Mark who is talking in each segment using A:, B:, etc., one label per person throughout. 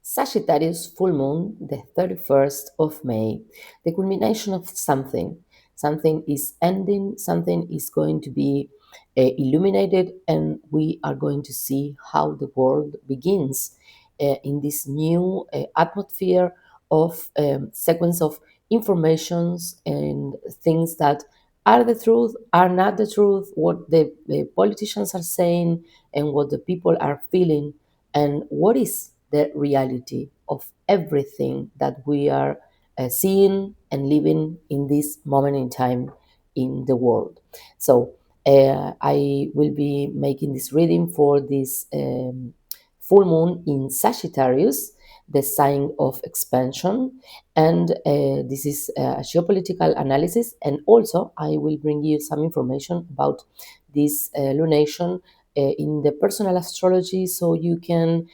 A: Sagittarius full moon, the 31st of May, the culmination of something. Something is ending, something is going to be illuminated, and we are going to see how the world begins in this new atmosphere of sequence of informations and things that are the truth, are not the truth, what the politicians are saying, and what the people are feeling, and what is the reality of everything that we are seeing and living in this moment in time in the world. So I will be making this reading for this full moon in Sagittarius, the sign of expansion, and this is a geopolitical analysis. And also, I will bring you some information about this lunation in the personal astrology, so you can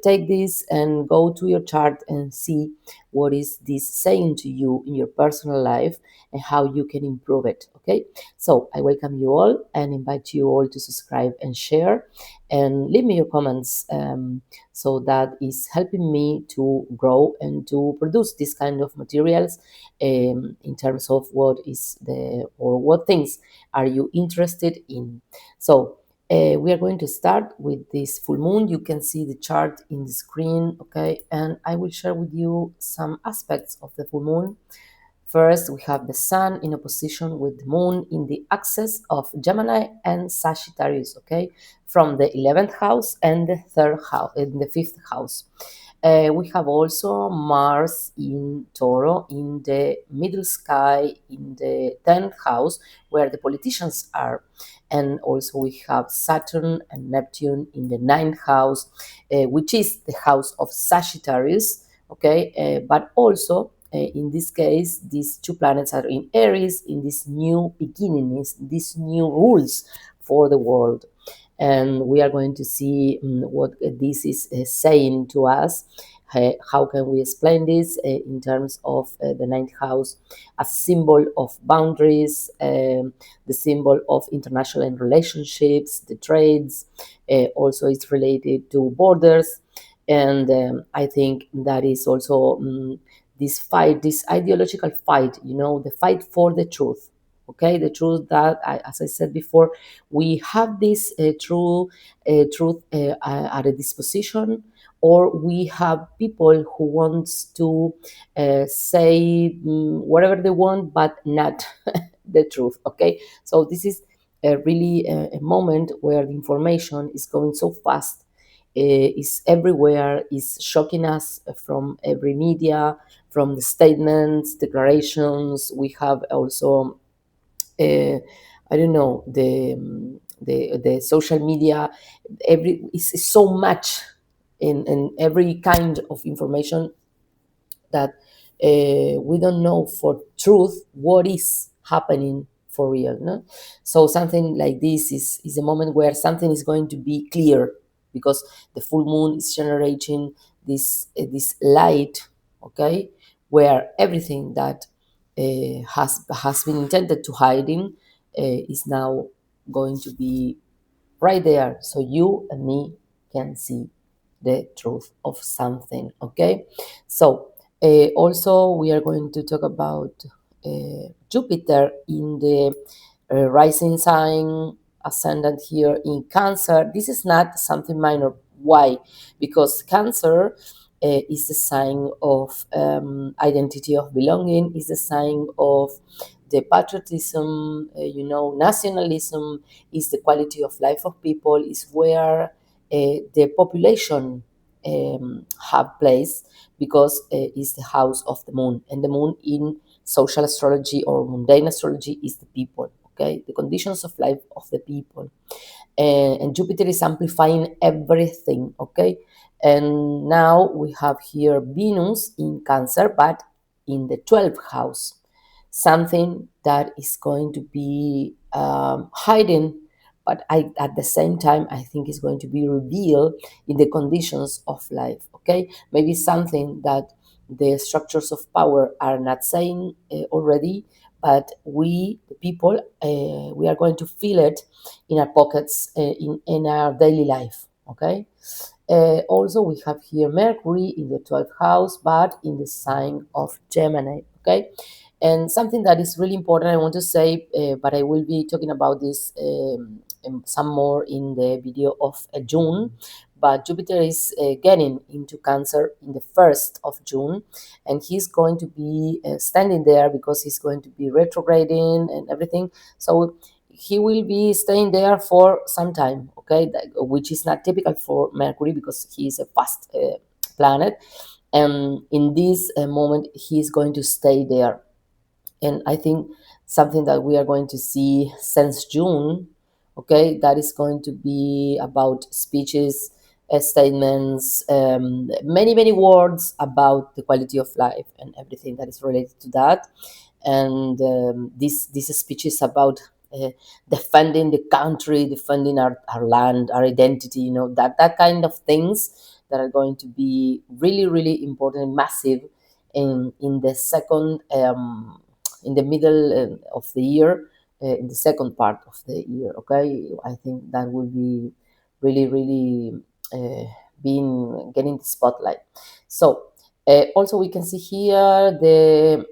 A: take this and go to your chart and see what is this saying to you in your personal life and how you can improve it. Okay, so I welcome you all and invite you all to subscribe and share and leave me your comments, so that is helping me to grow and to produce this kind of materials, in terms of what is the or what things are you interested in. So we are going to start with this full moon. You can see the chart in the screen, okay? And I will share with you some aspects of the full moon. First, we have the sun in opposition with the moon in the axis of Gemini and Sagittarius, okay? From the 11th house and the third house, in the fifth house. We have also Mars in Toro in the middle sky in the 10th house, where the politicians are. And also we have Saturn and Neptune in the 9th house, which is the house of Sagittarius, okay? But also, in this case, these two planets are in Aries, in this new beginnings, these new rules for the world. And we are going to see what this is saying to us. How can we explain this in terms of the ninth house as a symbol of boundaries, the symbol of international relationships, the trades, also it's related to borders. And I think that is also this fight, this ideological fight, the fight for the truth. Okay, the truth that, as I said before, we have this truth at a disposition, or we have people who wants to say whatever they want, but not the truth. Okay, so this is really a moment where the information is going so fast, is everywhere, is shocking us from every media, from the statements, declarations. We have also, I don't know, the social media. Every is so much in every kind of information that we don't know for truth what is happening for real. No? So something like this is a moment where something is going to be clear, because the full moon is generating this light, okay, where everything that has been intended to hiding is now going to be right there, so you and me can see the truth of something. Okay, so also we are going to talk about Jupiter in the rising sign, ascendant here in Cancer. This is not something minor. Why? Because Cancer is the sign of identity of belonging, is the sign of the patriotism, nationalism, is the quality of life of people, is where the population have place, because it's the house of the moon, and the moon in social astrology or mundane astrology is the people, okay, the conditions of life of the people. And Jupiter is amplifying everything, okay. And now we have here Venus in Cancer, but in the 12th house, something that is going to be hidden, but at the same time, I think is going to be revealed in the conditions of life, okay. Maybe something that the structures of power are not saying already, but we, the people, we are going to feel it in our pockets, in our daily life. Okay. Also, we have here Mercury in the 12th house, but in the sign of Gemini. Okay. And something that is really important, I want to say, but I will be talking about this some more in the video of June. But Jupiter is getting into Cancer in the 1st of June, and he's going to be standing there because he's going to be retrograding and everything. So he will be staying there for some time, okay, which is not typical for Mercury because he is a fast planet. And in this moment, he is going to stay there. And I think something that we are going to see since June, okay, that is going to be about speeches, statements, many words about the quality of life and everything that is related to that. And this speech is about defending the country, defending our land, our identity, that kind of things that are going to be really important and massive in the second in the middle of the year, in the second part of the year. Okay, I think that will be really uh, being getting the spotlight. So also we can see here the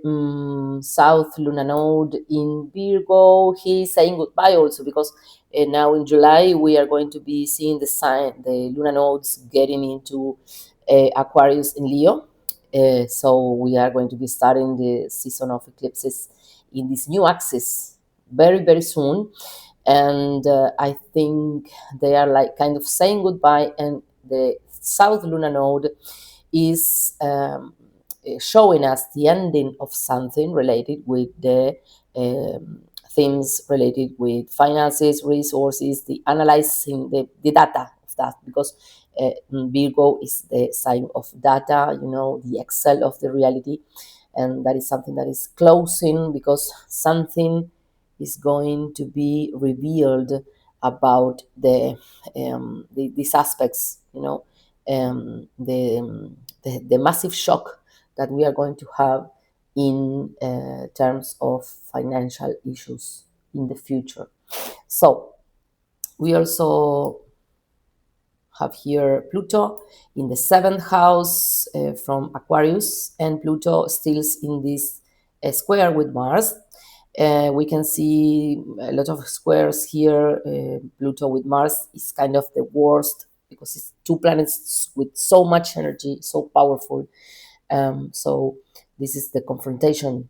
A: South Lunar Node in Virgo. He's saying goodbye also because now in July we are going to be seeing the lunar nodes getting into Aquarius in Leo. So we are going to be starting the season of eclipses in this new axis very soon. And I think they are like kind of saying goodbye, and the South Lunar Node is showing us the ending of something related with the themes related with finances, resources, the analyzing the data of that, because Virgo is the sign of data, the Excel of the reality. And that is something that is closing because something is going to be revealed about these aspects, the massive shock that we are going to have in terms of financial issues in the future. So we also have here Pluto in the 7th house from Aquarius, and Pluto still in this square with Mars. We can see a lot of squares here. Pluto with Mars is kind of the worst because it's two planets with so much energy, so powerful. So this is the confrontation,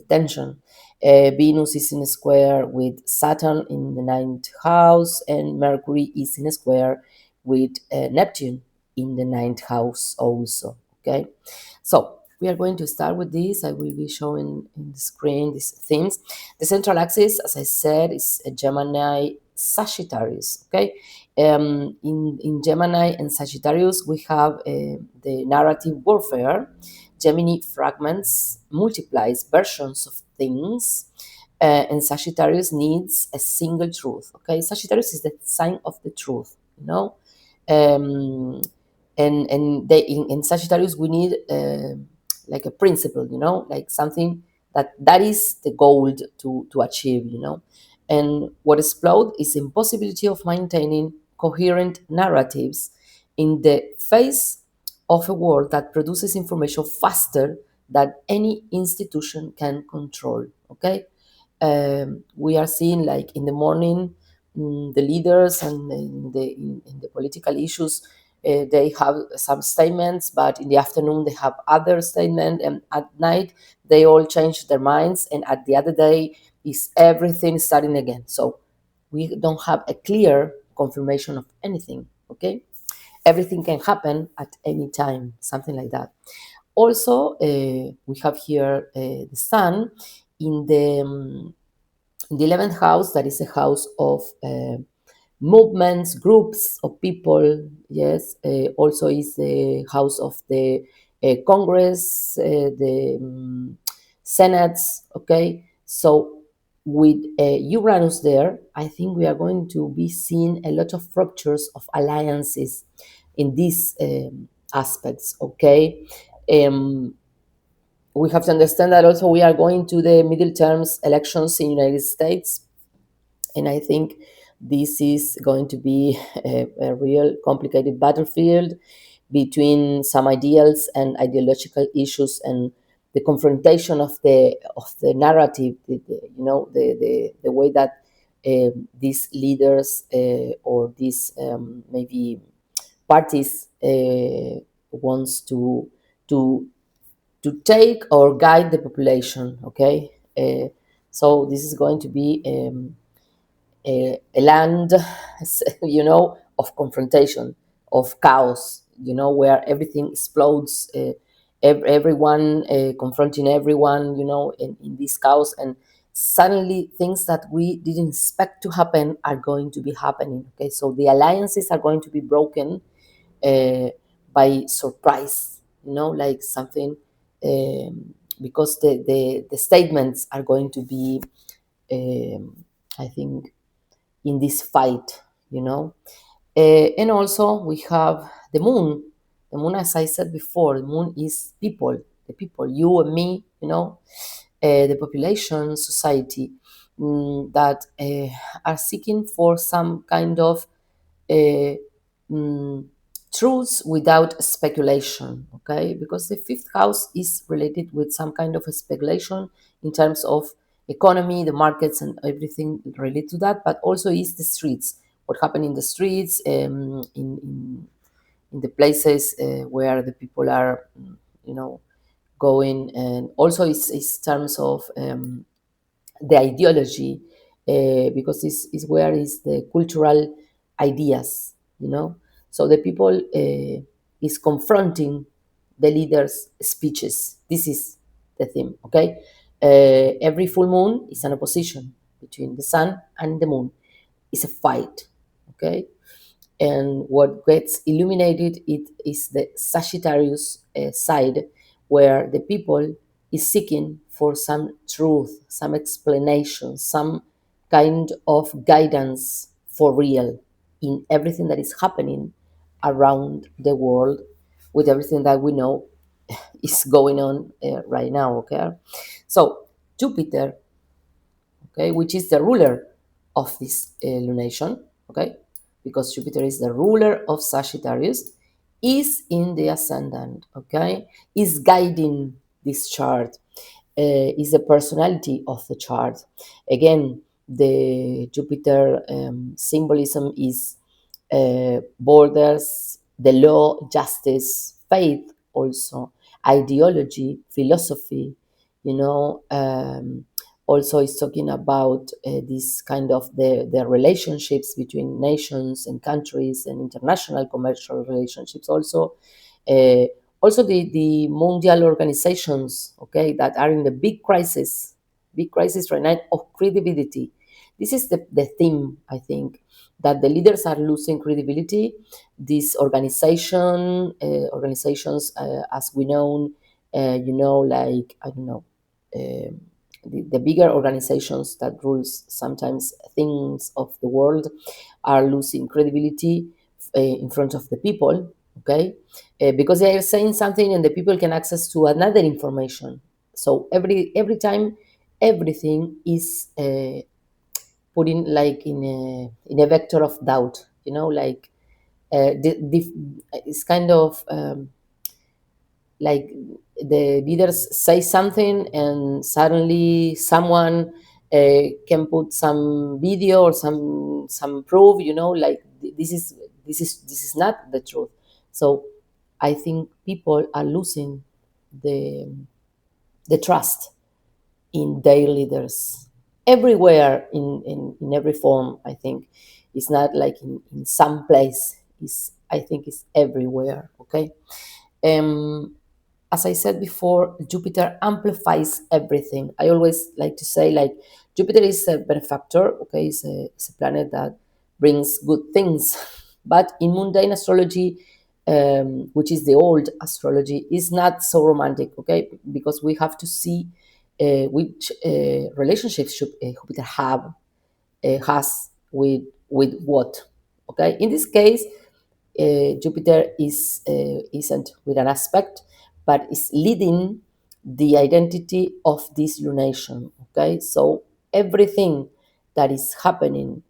A: tension. Venus is in a square with Saturn in the 9th house, and Mercury is in a square with Neptune in the 9th house also. Okay, so we are going to start with this. I will be showing in the screen these themes. The central axis, as I said, is a Gemini Sagittarius. Okay, in Gemini and Sagittarius, we have the narrative warfare. Gemini fragments, multiplies versions of things, and Sagittarius needs a single truth. Okay, Sagittarius is the sign of the truth. Um, and they in Sagittarius we need like a principle, like something that is the goal to achieve, and what explodes is impossibility of maintaining coherent narratives in the face of a world that produces information faster than any institution can control. Okay, we are seeing like in the morning, the leaders and in the political issues, they have some statements, but in the afternoon they have other statements, and at night they all change their minds, and at the other day is everything starting again. So we don't have a clear confirmation of anything. Okay, everything can happen at any time, something like that. Also, we have here the sun in the 11th house, that is a house of movements, groups of people. Yes, also is the house of the Congress, the Senates. Okay, so with Uranus there, I think we are going to be seeing a lot of ruptures of alliances in these aspects. Okay. Um, we have to understand that also we are going to the middle terms elections in the United States, and I think this is going to be a real complicated battlefield between some ideals and ideological issues, and the confrontation of the narrative, the way that these leaders or these maybe parties wants to to take or guide the population. Okay, so this is going to be a land, of confrontation, of chaos, where everything explodes, everyone confronting everyone, in this chaos, and suddenly things that we didn't expect to happen are going to be happening. Okay, so the alliances are going to be broken uh, by surprise, like something, because the statements are going to be, I think, in this fight, you know. And also we have the moon. The moon, as I said before, the moon is people, the people, you and me, the population, society, that are seeking for some kind of uh, mm, truths without speculation. Okay, because the fifth house is related with some kind of speculation in terms of economy, the markets, and everything related to that, but also is the streets, what happened in the streets, in the places where the people are, you know going, and also it's terms of the ideology, because this is where is the cultural ideas, so the people is confronting the leaders' speeches. This is the theme. Okay, every full moon is an opposition between the sun and the moon. It's a fight. Okay, and what gets illuminated it is the Sagittarius side, where the people is seeking for some truth, some explanation, some kind of guidance for real in everything that is happening around the world, with everything that we know is going on right now. Okay, so Jupiter, okay, which is the ruler of this lunation, okay, because Jupiter is the ruler of Sagittarius, is in the ascendant, okay, is guiding this chart, is the personality of the chart. Again, the Jupiter symbolism is borders, the law, justice, faith, also ideology, philosophy. You know, also is talking about this kind of the relationships between nations and countries and international commercial relationships. Also, uh, also the mondial organizations, okay, that are in the big crisis right now of credibility. This is the theme, I think, that the leaders are losing credibility. This organizations, as we know, like, I don't know, the bigger organizations that rules sometimes things of the world are losing credibility in front of the people. Okay, because they are saying something and the people can access to another information. So every time everything is put in like in a vector of doubt, like it's kind of like the leaders say something and suddenly someone can put some video or some proof, like this is not the truth. So I think people are losing the the trust in their leaders everywhere, in every form. I think it's not like in some place. I think it's everywhere. Okay. um as I said before, Jupiter amplifies everything. I always like to say, like, Jupiter is a benefactor, okay? It's a planet that brings good things. But in mundane astrology, which is the old astrology, is not so romantic, okay? Because we have to see which relationships should Jupiter has with what, okay? In this case, Jupiter isn't with an aspect, but is leading the identity of this lunation. Okay, so everything that is happening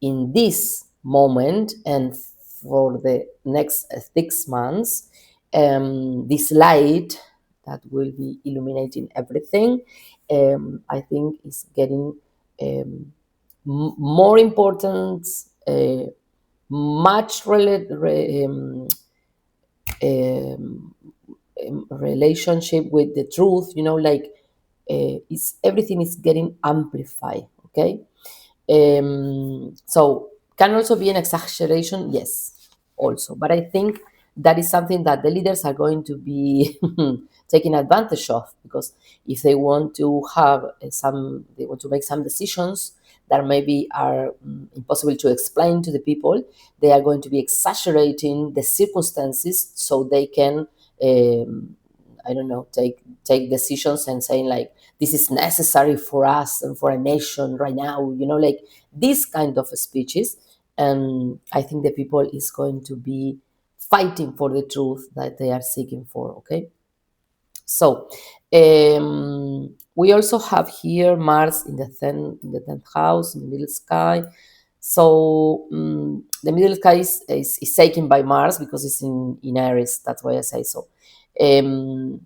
A: in this moment and for the next 6 months, this light that will be illuminating everything, I think is getting more important, much relationship with the truth, like it's everything is getting amplified, okay? So can also be an exaggeration, yes, also. But I think that is something that the leaders are going to be taking advantage of, because if they want to have they want to make some decisions that maybe are impossible to explain to the people, they are going to be exaggerating the circumstances so they can, I don't know, take decisions and saying like, this is necessary for us and for a nation right now, like these kind of speeches. And I think the people is going to be fighting for the truth that they are seeking for, okay? So we also have here Mars in the tenth house, in the middle sky. So the middle sky is taken by Mars because it's in Aries. That's why I say so.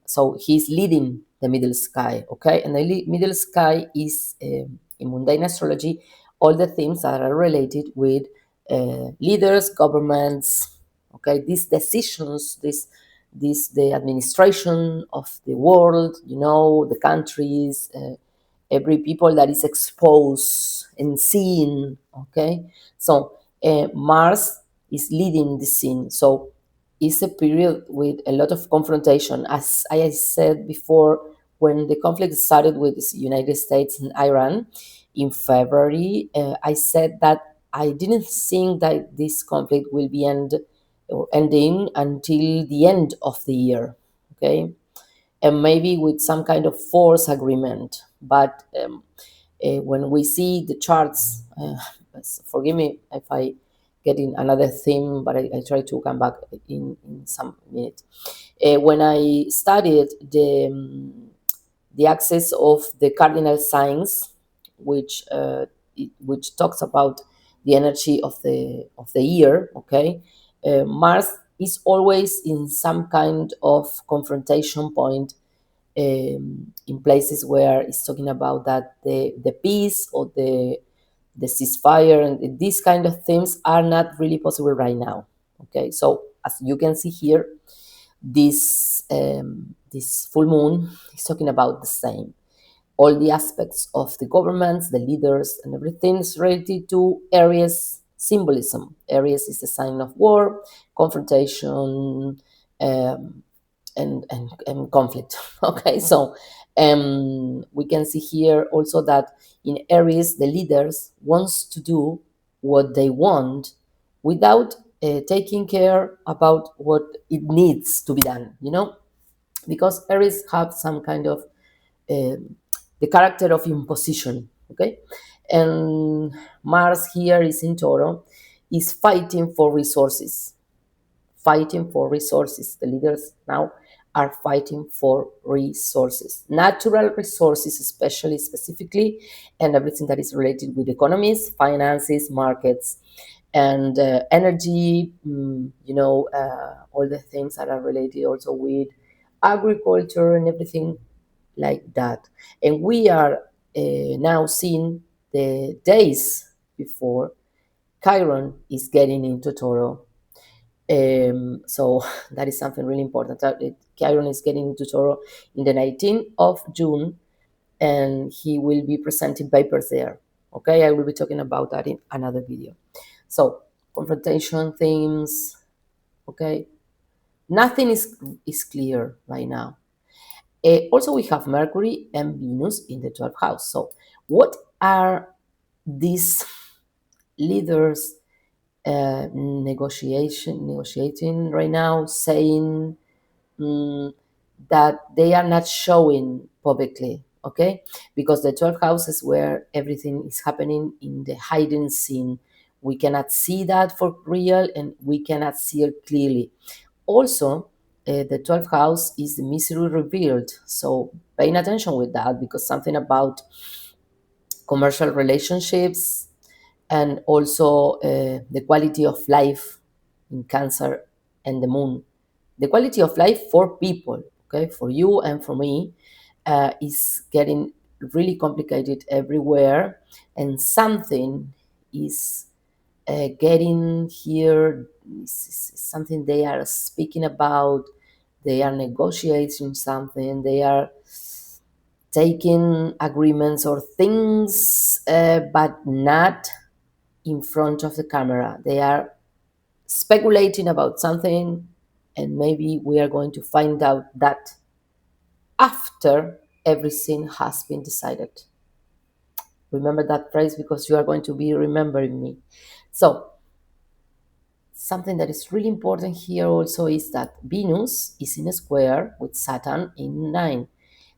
A: So he's leading the middle sky, okay? And the middle sky is, in mundane astrology, all the things that are related with leaders, governments, okay? These decisions, the administration of the world, the countries, every people that is exposed and seen, okay? So Mars is leading the scene. So it's a period with a lot of confrontation. As I said before, when the conflict started with the United States and Iran in February, I said that I didn't think that this conflict will be ending until the end of the year, okay? And maybe with some kind of force agreement. But when we see the charts, forgive me if I get in another theme, but I try to come back in some minute. When I studied the axis of the cardinal signs, which which talks about the energy of the year, okay, Mars is always in some kind of confrontation point, in places where it's talking about that the peace or the ceasefire and these kind of things are not really possible right now. Okay, so as you can see here, this full moon is talking about the same. All the aspects of the governments, the leaders, and everything is related to Aries symbolism. Aries is the sign of war, confrontation, and conflict. Okay, so we can see here also that in Aries, the leaders wants to do what they want without taking care about what it needs to be done, because Aries have some kind of the character of imposition, okay? And Mars here is in Tauro, is fighting for resources, fighting for resources. The leaders now are fighting for resources, natural resources, especially, specifically, and everything that is related with economies, finances, markets, and energy, all the things that are related also with agriculture and everything like that. And we are now seeing the days before Chiron is getting into Toro. So that is something really important. Chiron is getting into Toro in the 19th of June, and he will be presenting papers there. Okay, I will be talking about that in another video. So confrontation themes. Okay, nothing is clear right now. Also, we have Mercury and Venus in the 12th house. So, what are these leaders negotiating right now, saying that they are not showing publicly, okay? Because the 12th house is where everything is happening in the hidden scene. We cannot see that for real, and we cannot see it clearly. Also, the 12th house is the misery revealed. So paying attention with that, because something about commercial relationships, and also the quality of life in Cancer and the moon. The quality of life for people, okay, for you and for me, is getting really complicated everywhere, and something is getting here. Is something they are speaking about. They are negotiating something. They are taking agreements or things, but not in front of the camera. They are speculating about something, and maybe we are going to find out that after everything has been decided. Remember that phrase, because you are going to be remembering me. So, something that is really important here also is that Venus is in a square with Saturn in 9.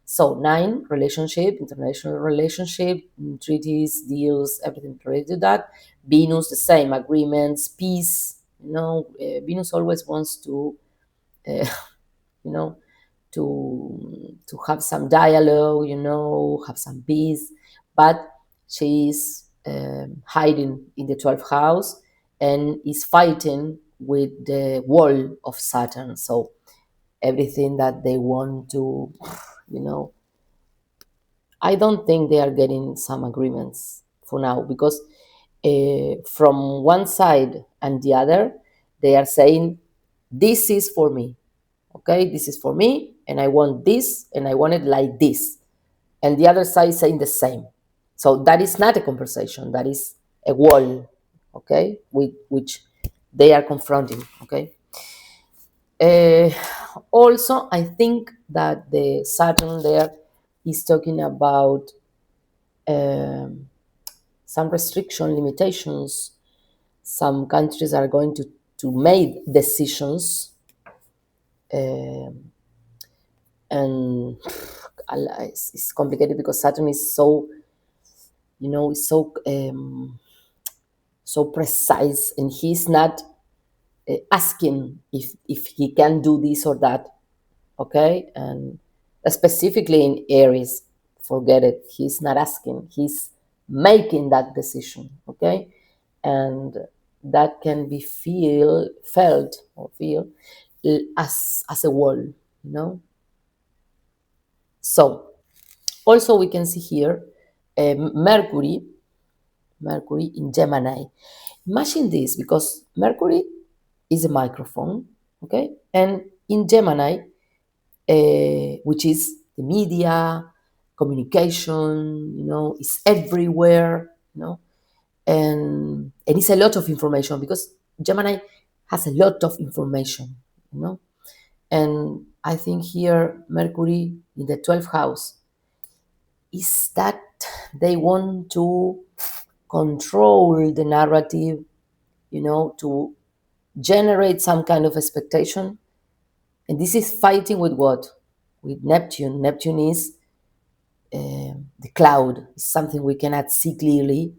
A: So, 9, relationship, international relationship, treaties, deals, everything related to that. Venus, the same, agreements, peace. Venus always wants to, uh, you know, to have some dialogue, have some peace, but she's hiding in the 12th house and is fighting with the wall of Saturn. So everything that they want to, you know, I don't think they are getting some agreements for now, because from one side and the other, they are saying, this is for me, okay, this is for me, and I want this, and I want it like this, and the other side saying the same. So that is not a conversation, that is a wall, okay, with which they are confronting, okay. uh, Also, I think that the Saturn there is talking about um, some restriction limitations. Some countries are going to make decisions, and it's complicated because Saturn is so, is so precise, and he's not asking if he can do this or that, okay. And specifically in Aries, forget it, he's not asking, he's making that decision, okay. And that can be felt or feel as a wall, so also we can see here Mercury in Gemini. Imagine this, because Mercury is a microphone, okay? And in Gemini, which is the media, communication, is everywhere, and it's a lot of information, because Gemini has a lot of information, you know. And I think here Mercury in the 12th house is that they want to control the narrative, to generate some kind of expectation. And this is fighting with what? With Neptune. Neptune is the cloud, it's something we cannot see clearly,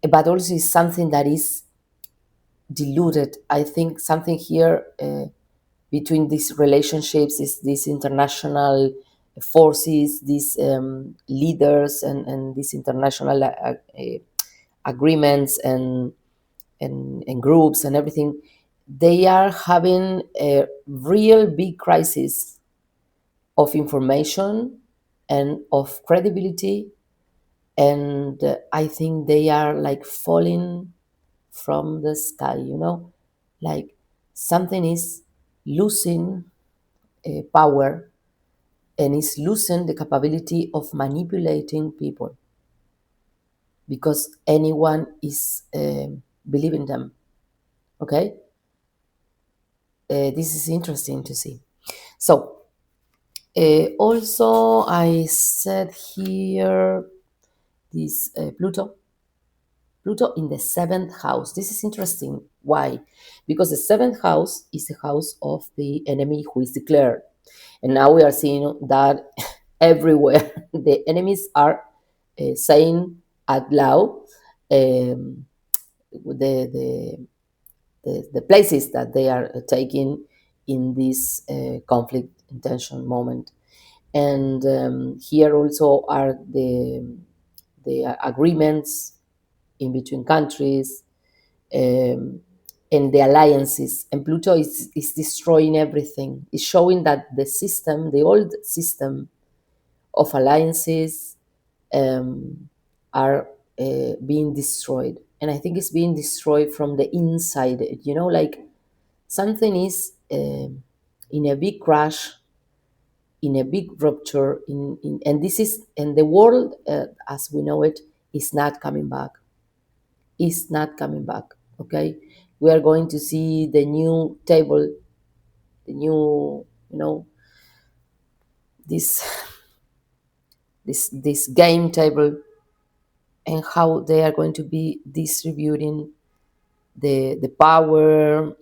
A: but also is something that is diluted. I think something here between these relationships is these international forces, these leaders, and these international agreements and groups and everything. They are having a real big crisis of information and of credibility, and I think they are like falling from the sky, like something is losing power, and is losing the capability of manipulating people, because anyone is believing them, okay. This is interesting to see. So also I said here this Pluto in the 7th house. This is interesting. Why? Because the 7th house is the house of the enemy who is declared. And now we are seeing that everywhere the enemies are saying out loud um, the places that they are taking in this conflict intention moment. And here also are the agreements in between countries, um, and the alliances. And Pluto is destroying everything. It's showing that the system, the old system of alliances, um, are being destroyed. And I think it's being destroyed from the inside. Like something is in a big crash, in a big rupture, and this is, and the world as we know it is not coming back. Is not coming back. Okay, we are going to see the new table, the new, this this game table, and how they are going to be distributing the power,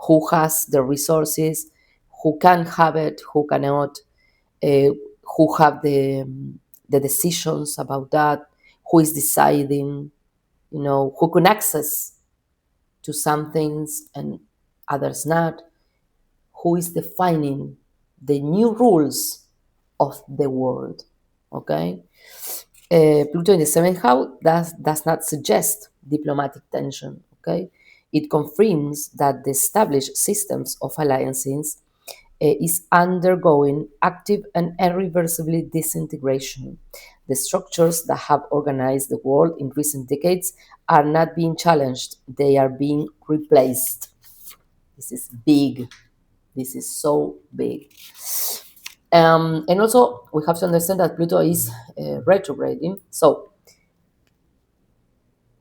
A: who has the resources, who can have it, who cannot, uh, who have the decisions about that, who is deciding, who can access to some things and others not, who is defining the new rules of the world. Okay, Pluto in the seventh house does not suggest diplomatic tension. Okay, it confirms that the established systems of alliances is undergoing active and irreversibly disintegration. The structures that have organized the world in recent decades are not being challenged, they are being replaced. This is big. This is so big. And also, we have to understand that Pluto is retrograding. So,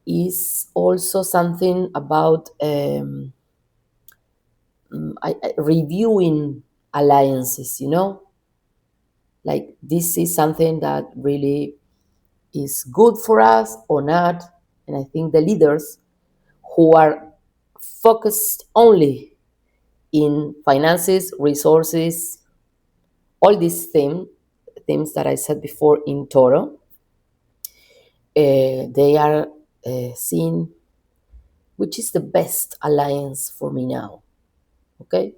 A: is also something about reviewing alliances, like this is something that really is good for us or not. And I think the leaders who are focused only in finances, resources, all these themes that I said before in Toro, they are seeing which is the best alliance for me now. Okay,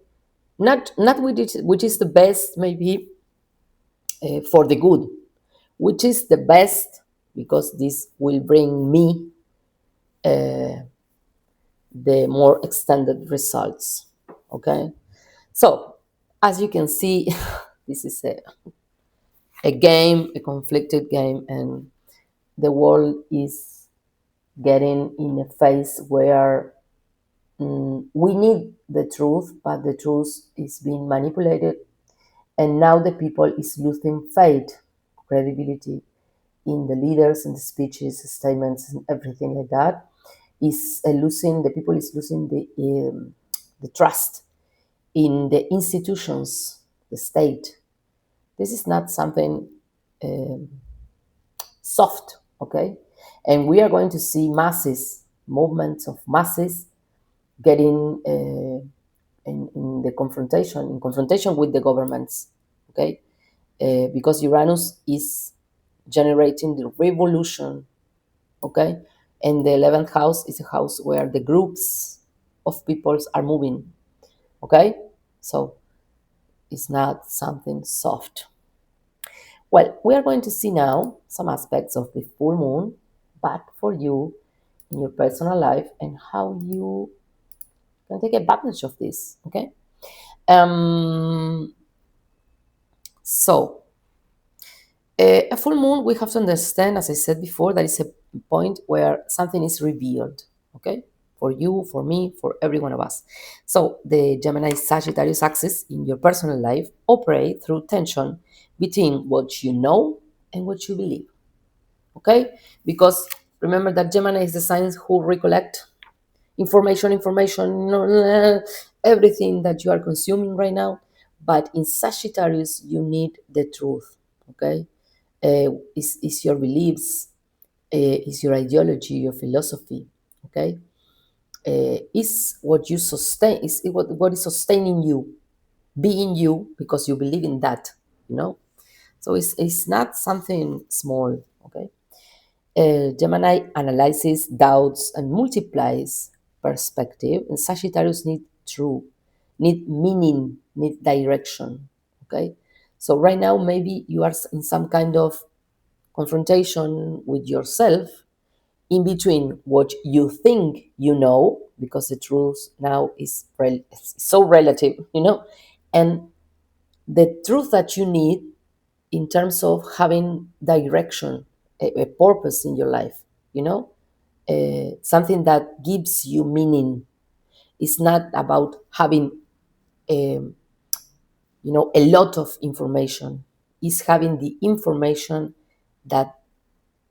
A: not which is the best maybe for the good, which is the best because this will bring me the more extended results. Okay, so as you can see, this is a game, a conflicted game, and the world is getting in a phase where we need the truth, but the truth is being manipulated, and now the people is losing faith, credibility in the leaders and the speeches, statements, and everything like that. Is losing, the people is losing the trust in the institutions, the state. This is not something soft, okay? And we are going to see masses, movements of masses getting in the confrontation with the governments, okay? Because Uranus is generating the revolution, okay? And the 11th house is a house where the groups of peoples are moving, okay? So it's not something soft. Well, we are going to see now some aspects of the full moon, but for you in your personal life and how you can take advantage of this, okay? Um, so, a full moon, we have to understand, as I said before, that is a point where something is revealed, okay? For you, for me, for every one of us. So, the Gemini Sagittarius axis in your personal life operate through tension between what you know and what you believe, okay? Because remember that Gemini is the signs who recollect information, everything that you are consuming right now. But in Sagittarius, you need the truth, okay? Is your beliefs, is your ideology, your philosophy, okay? Is what you sustain, is what is sustaining you, being you, because you believe in that, So it's not something small, okay? Gemini analyzes, doubts, and multiplies perspective, and Sagittarius need truth, need meaning, need direction, okay? So right now, maybe you are in some kind of confrontation with yourself in between what you think you know, because the truth now is so relative, and the truth that you need in terms of having direction, a purpose in your life, something that gives you meaning. It's not about having, um, a lot of information. It's having the information that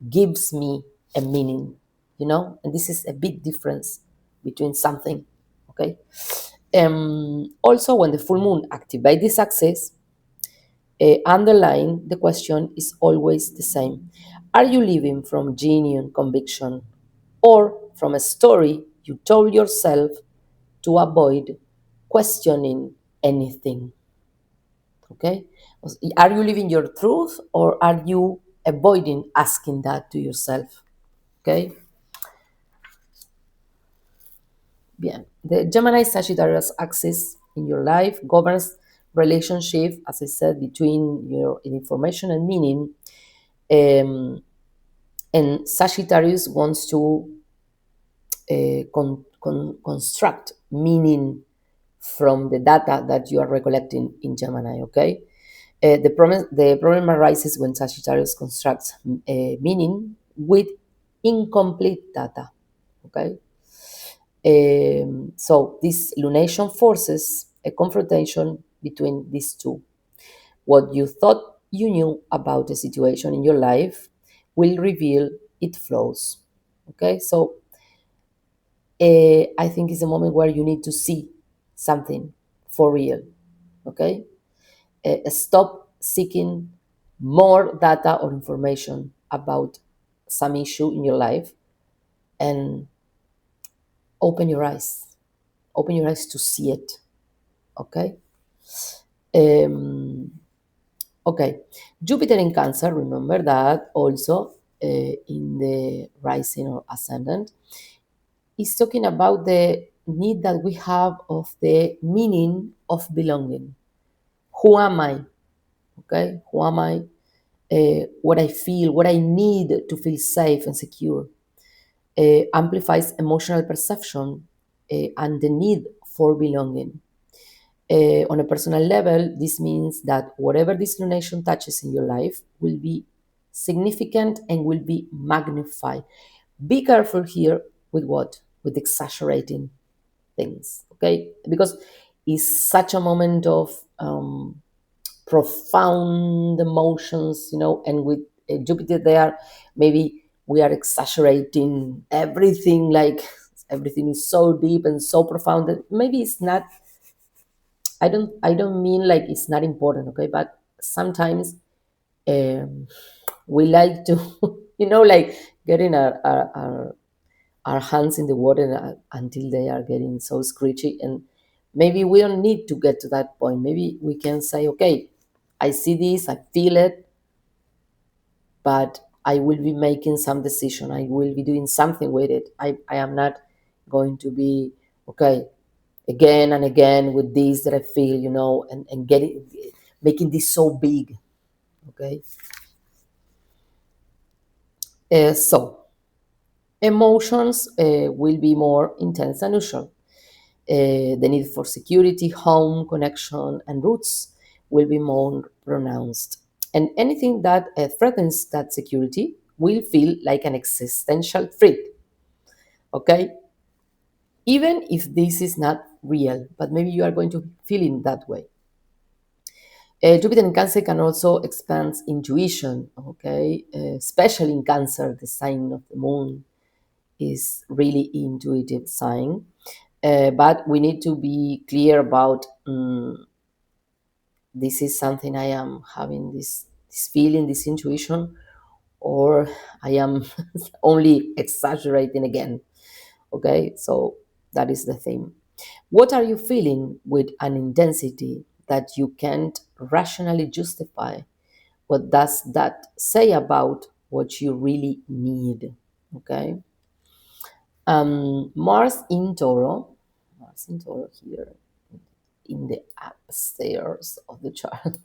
A: gives me a meaning, and this is a big difference between something. Okay. Also, when the full moon activates this axis, underlying the question is always the same. Are you living from genuine conviction or from a story you told yourself to avoid questioning anything? Okay? Are you living your truth or are you avoiding asking that to yourself? Okay? Bien. The Gemini Sagittarius axis in your life governs relationship, as I said, between your information and meaning. Um, and Sagittarius wants to construct meaning from the data that you are recollecting in Gemini. Okay, the problem arises when Sagittarius constructs meaning with incomplete data. Okay, so this lunation forces a confrontation between these two. What you thought you knew about a situation in your life will reveal its flaws. Okay, so I think it's a moment where you need to see something for real. Okay, stop seeking more data or information about some issue in your life and open your eyes. Open your eyes to see it. Okay. Um, okay. Jupiter in Cancer. Remember that also in the rising or ascendant is talking about the need that we have of the meaning of belonging. Who am I? Okay, who am I? What I feel, what I need to feel safe and secure, amplifies emotional perception and the need for belonging. On a personal level, this means that whatever this lunation touches in your life will be significant and will be magnified. Be careful here with what? With exaggerating things, okay? Because it's such a moment of profound emotions, and with Jupiter there, maybe we are exaggerating everything, like everything is so deep and so profound that maybe it's not. I don't mean like it's not important, okay? But sometimes um, we like to, like getting our hands in the water until they are getting so screechy. And maybe we don't need to get to that point. Maybe we can say, okay, I see this, I feel it, but I will be making some decision. I will be doing something with it. I am not going to be, okay, again and again with this that I feel, and getting, making this so big. Okay. So emotions will be more intense than usual. The need for security, home, connection, and roots will be more pronounced. And anything that threatens that security will feel like an existential threat. Okay? Even if this is not real, but maybe you are going to feel in that way. Jupiter in Cancer can also expand intuition, okay? Especially in Cancer, the sign of the moon is really intuitive sign. But we need to be clear about this is something I am having this feeling, this intuition, or I am only exaggerating again. Okay, so that is the thing. What are you feeling with an intensity that you can't rationally justify? What does that say about what you really need? Okay. Mars in Toro here in the upstairs of the chart.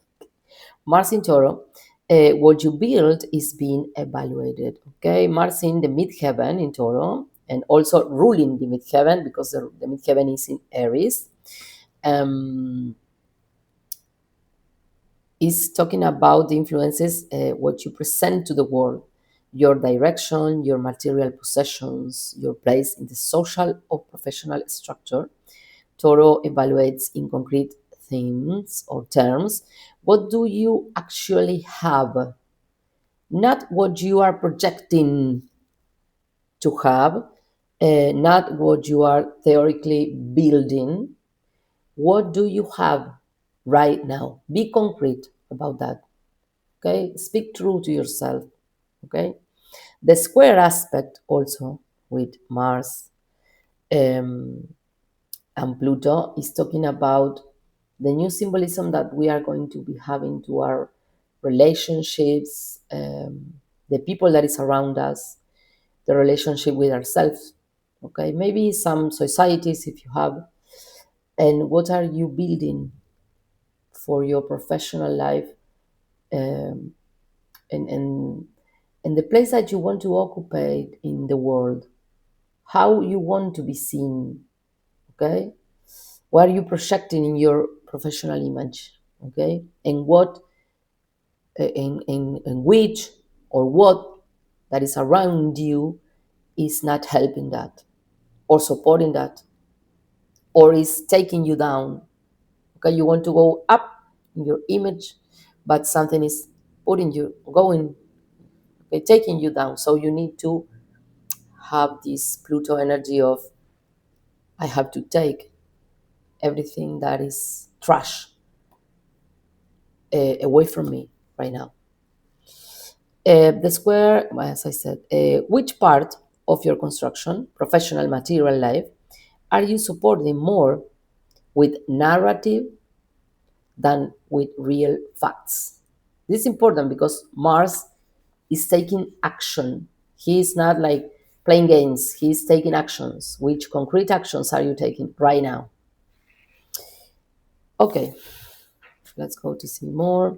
A: Mars in Toro What you build is being evaluated. Okay, Mars in the midheaven in Toro, and also ruling the midheaven because the midheaven is in Aries. Um, is talking about the influences, what you present to the world, your direction, your material possessions, your place in the social or professional structure. Toro evaluates in concrete things or terms. What do you actually have? Not what you are projecting to have, not what you are theoretically building. What do you have right now? Be concrete about that. Okay, speak true to yourself. Okay, the square aspect also with Mars um, and Pluto is talking about the new symbolism that we are going to be having to our relationships, the people that is around us, the relationship with ourselves. Okay, maybe some societies if you have, and what are you building for your professional life, um, and and the place that you want to occupy in the world, how you want to be seen. Okay, what are you projecting in your professional image? Okay, and what in which or what that is around you is not helping that or supporting that or is taking you down. Okay, you want to go up in your image, but something is putting you going, okay, taking you down. So you need to have this Pluto energy of I have to take everything that is trash away from me right now. The square, as I said, which part of your construction, professional material life, are you supporting more with narrative than with real facts? This is important because Mars is taking action. He is not like playing games, he's taking actions. Which concrete actions are you taking right now? Okay, let's go to see more.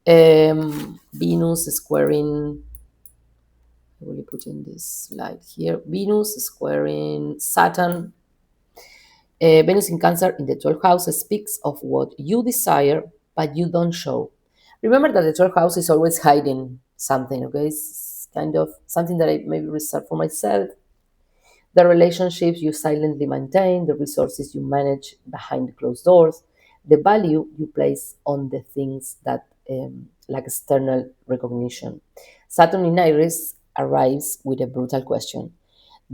A: Venus squaring, I will put in this slide here. Venus squaring Saturn. Venus in Cancer in the 12th house speaks of what you desire, but you don't show. Remember that the 12th house is always hiding something, okay? It's kind of something that I maybe reserve for myself. The relationships you silently maintain, the resources you manage behind closed doors, the value you place on the things that, like external recognition. Saturn in Iris arrives with a brutal question.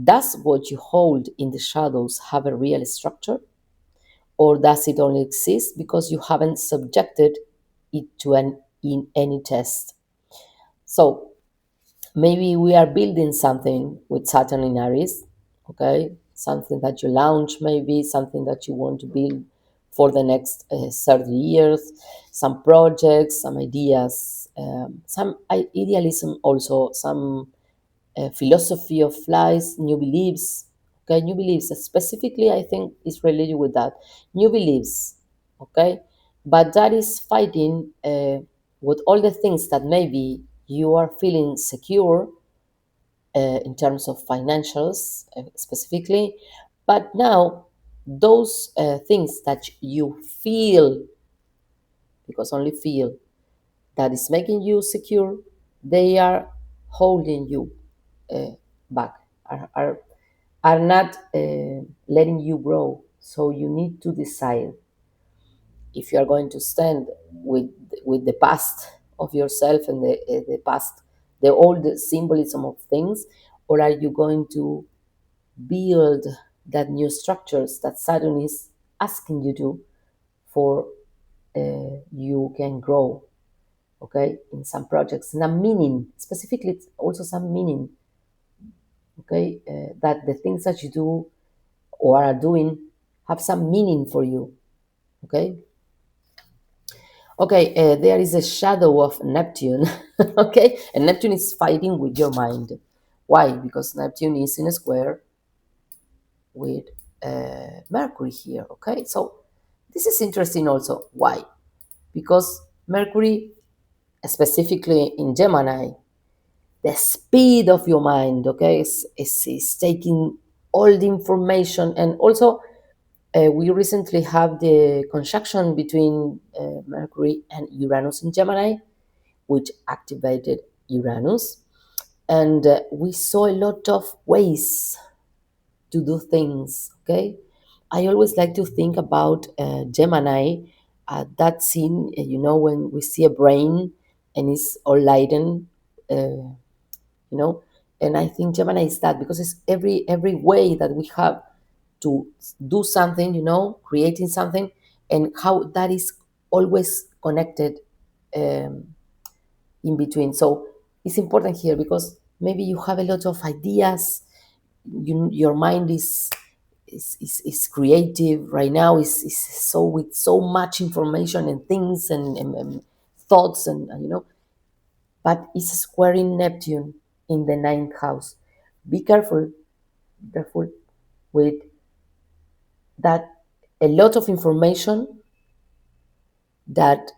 A: Does what you hold in the shadows have a real structure? Or does it only exist because you haven't subjected it to an in any test? So maybe we are building something with Saturn in Aries, okay? Something that you launch, maybe something that you want to build for the next 30 years, some projects, some ideas, some idealism also, some philosophy of life, new beliefs. Okay, new beliefs specifically, I think is related with that. New beliefs, okay, but that is fighting with all the things that maybe you are feeling secure in terms of financials specifically, but now those things that you feel, because only feel, that is making you secure, they are holding you uh, back, are not letting you grow. So you need to decide if you are going to stand with the past of yourself and the past, the old symbolism of things, or are you going to build that new structures that Saturn is asking you to for you can grow, okay, in some projects, some meaning, specifically also some meaning, okay, that the things that you do or are doing have some meaning for you, okay. Okay, there is a shadow of Neptune, okay, and Neptune is fighting with your mind. Why? Because Neptune is in a square with Mercury here, okay. So this is interesting also. Why? Because Mercury specifically in Gemini, the speed of your mind, okay, is taking all the information. And also, we recently have the conjunction between Mercury and Uranus in Gemini, which activated Uranus. And we saw a lot of ways to do things, okay? I always like to think about Gemini, that scene, when we see a brain and it's all lightened, you know and I think Gemini is that, because it's every way that we have to do something, creating something, and how that is always connected, um, in between. So it's important here, because maybe you have a lot of ideas. Your mind is creative right now, is so, with so much information and things, and thoughts, and but it's squaring Neptune in the ninth house. Be careful with that. A lot of information that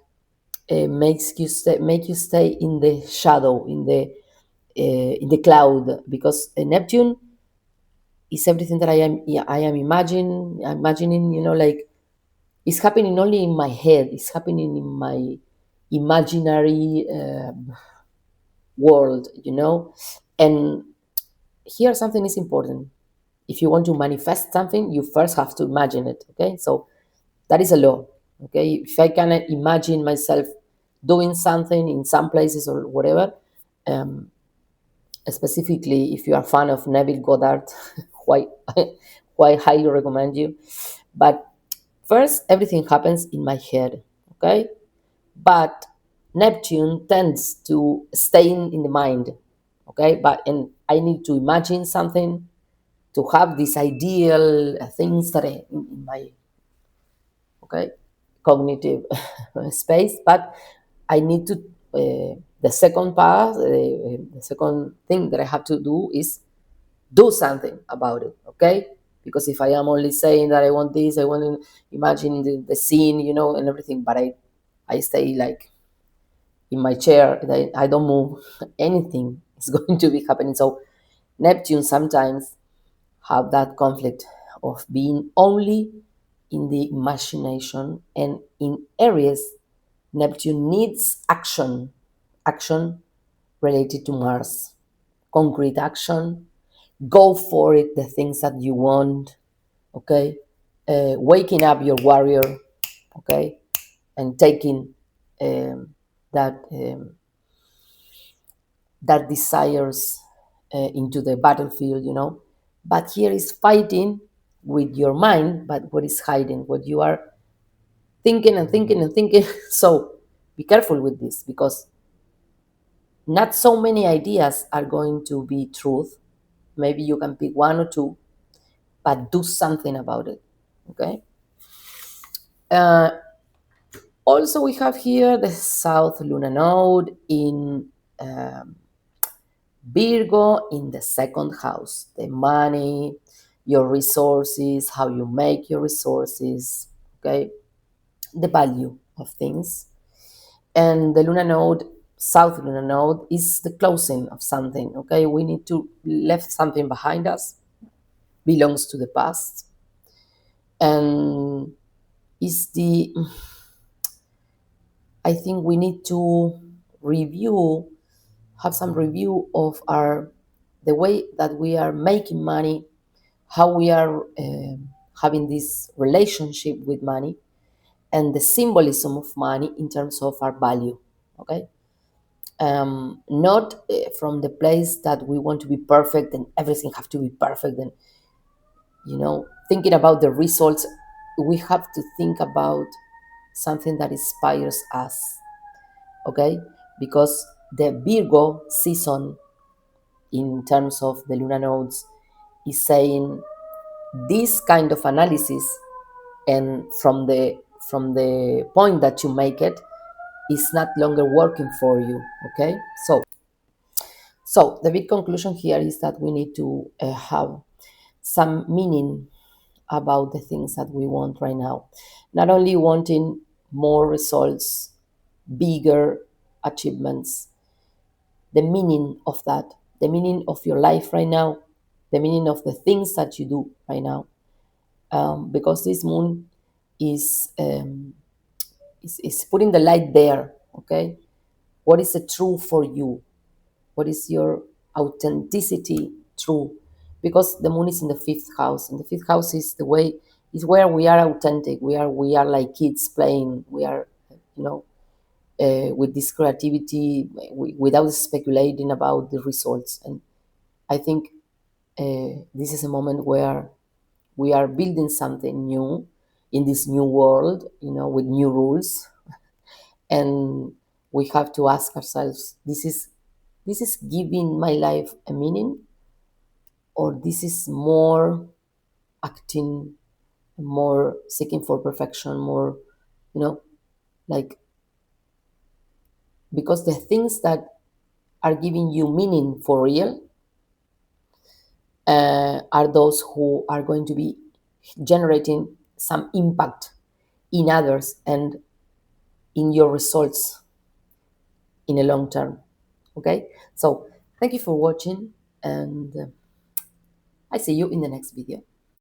A: make you stay in the shadow, in the cloud, because Neptune is everything that I am imagining. Like, it's happening only in my head. It's happening in my imaginary world. And here something is important. If you want to manifest something, you first have to imagine it. Okay, so that is a law. Okay, if I can imagine myself doing something in some places or whatever, um, specifically if you are a fan of Neville Goddard, why why highly recommend you. But first, everything happens in my head. Okay, but Neptune tends to stay in the mind. Okay, and I need to imagine something, to have these ideal things that in my, okay, cognitive space. But I need to, the second part, the second thing that I have to do is do something about it. Okay, because if I am only saying that I want this, I want to imagine the scene, and everything, but I stay like in my chair, I don't move, anything is going to be happening. So Neptune sometimes have that conflict of being only in the imagination, and in Aries, Neptune needs action related to Mars, concrete action. Go for it, the things that you want. Okay, waking up your warrior. Okay, and taking that that desires into the battlefield. But here is fighting with your mind, but what is hiding, what you are thinking and thinking and thinking. So be careful with this, because not so many ideas are going to be truth. Maybe you can pick one or two, but do something about it. Okay. uh, Also, we have here the south lunar node in Virgo, in the second house, the money, your resources, how you make your resources, okay, the value of things. And the lunar node, south lunar node, is the closing of something, okay? We need to left something behind us, belongs to the past, and is the, I think we need to review, have some review of the way that we are making money, how we are having this relationship with money, and the symbolism of money in terms of our value. Okay, not from the place that we want to be perfect and everything have to be perfect, and thinking about the results. We have to think about something that inspires us. Okay, because the Virgo season, in terms of the lunar nodes, is saying this kind of analysis, and from the point that you make it, is not longer working for you. Okay, so the big conclusion here is that we need to have some meaning about the things that we want right now, not only wanting more results, bigger achievements, the meaning of that, the meaning of your life right now, the meaning of the things that you do right now. Because this moon is, is putting the light there, okay? What is the true for you? What is your authenticity true? Because the moon is in the fifth house, and the fifth house is the way, is where we are authentic. We are like kids playing. We are, you know, with this creativity, without speculating about the results. And I think this is a moment where we are building something new in this new world, with new rules, and we have to ask ourselves: this is giving my life a meaning, or this is more acting, more seeking for perfection, more, you know, like, because the things that are giving you meaning for real are those who are going to be generating some impact in others and in your results in a long term. Okay, so thank you for watching, and I see you in the next video.